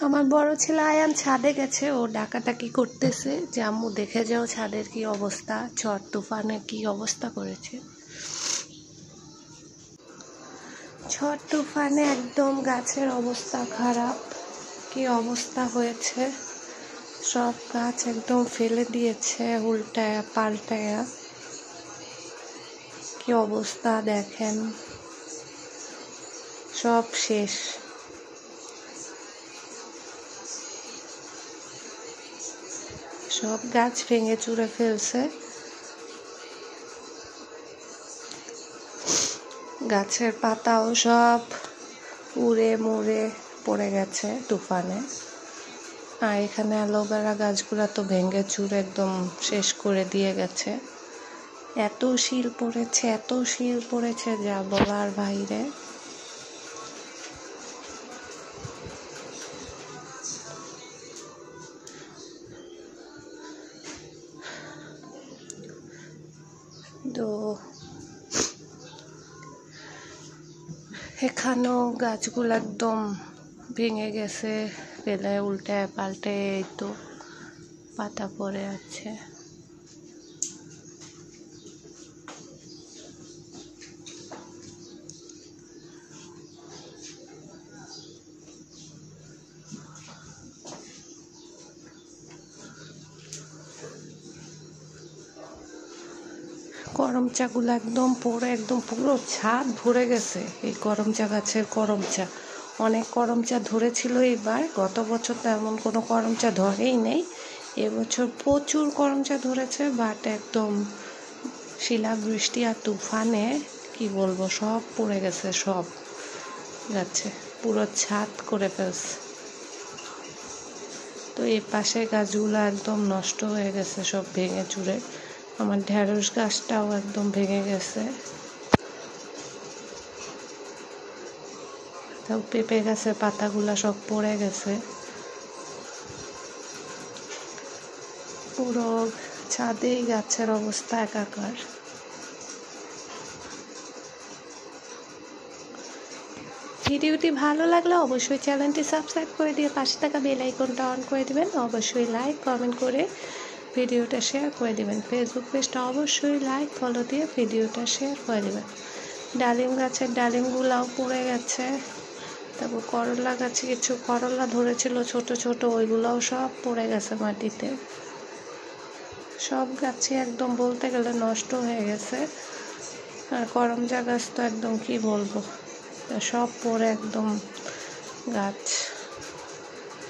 আমার বড় ছেলে আয়ান ছাদে গেছে, ও ডাকাডাকি করতেছে যে আম্মু দেখে যাও ছাদের কি অবস্থা, ঝড় তুফানে কি অবস্থা করেছে। ঝড় তুফানে একদম গাছের অবস্থা খারাপ, কি অবস্থা হয়েছে, সব গাছ একদম ফেলে দিয়েছে উল্টায়া পাল্টায়া, কি অবস্থা দেখেন, সব শেষ। সব গাছ ভেঙে চুরে ফেলছে, গাছের পাতাও সব উড়ে মুড়ে পড়ে গেছে তুফানে। আর এখানে অ্যালোভেরা গাছগুলা তো ভেঙে চুরে একদম শেষ করে দিয়ে গেছে। এত শিল পড়েছে, এত শিল পড়েছে যা বলার বাইরে। তো এখানেও গাছগুলো একদম ভেঙে গেছে, ফেলে উল্টায় পাল্টে এই তো পাতা পড়ে আছে। করমচাগুলো একদম পড়ে একদম পুরো ছাদ ভরে গেছে। এই করমচা গাছের করমচা, অনেক করমচা ধরেছিল এবার, গত বছর তো এমন কোনো করমচা ধরেই নেই, এবছর প্রচুর করমচা ধরেছে। বাট একদম শিলাবৃষ্টি আর তুফানে কি বলবো, সব পড়ে গেছে, সব গাছে পুরো ছাদ করে ফেলছে। তো এই পাশে গাছগুলো একদম নষ্ট হয়ে গেছে, সব ভেঙে চুরে। আমার ঢেঁড়স গাছটাও একদম ভেঙে গেছে, তাও পেঁপে গাছের পাতাগুলা সব পড়ে গেছে, পুরো ছাদেই গাছের অবস্থা একাকার। ভিডিওটি ভালো লাগলে অবশ্যই চ্যানেলটি সাবস্ক্রাইব করে দিয়ে পাশে থাকা বেল আইকনটা অন করে দিবেন। অবশ্যই লাইক কমেন্ট করে ভিডিওটা শেয়ার করে দিবেন। ফেসবুক পেজটা অবশ্যই লাইক ফলো দিয়ে ভিডিওটা শেয়ার করে দিবেন। ডালিম গাছের ডালিমগুলাও পড়ে গেছে। তারপর করলা গাছে কিছু করলা ধরেছিল ছোট ছোট, ওইগুলাও সব পড়ে গেছে মাটিতে। সব গাছে একদম বলতে গেলে নষ্ট হয়ে গেছে। আর করমচা গাছ তো একদম কি বলবো, সব পড়ে একদম গাছ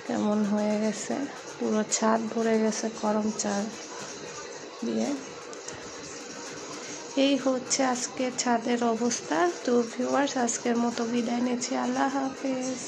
কেমন হয়ে গেছে, পুরো ছাদ ভরে গেছে করমচা দিয়ে। এই হচ্ছে আজকে ছাদের অবস্থা। তো ভিউয়ার্স, আজকের মতো বিদায় নিচ্ছি। আল্লাহ হাফেজ।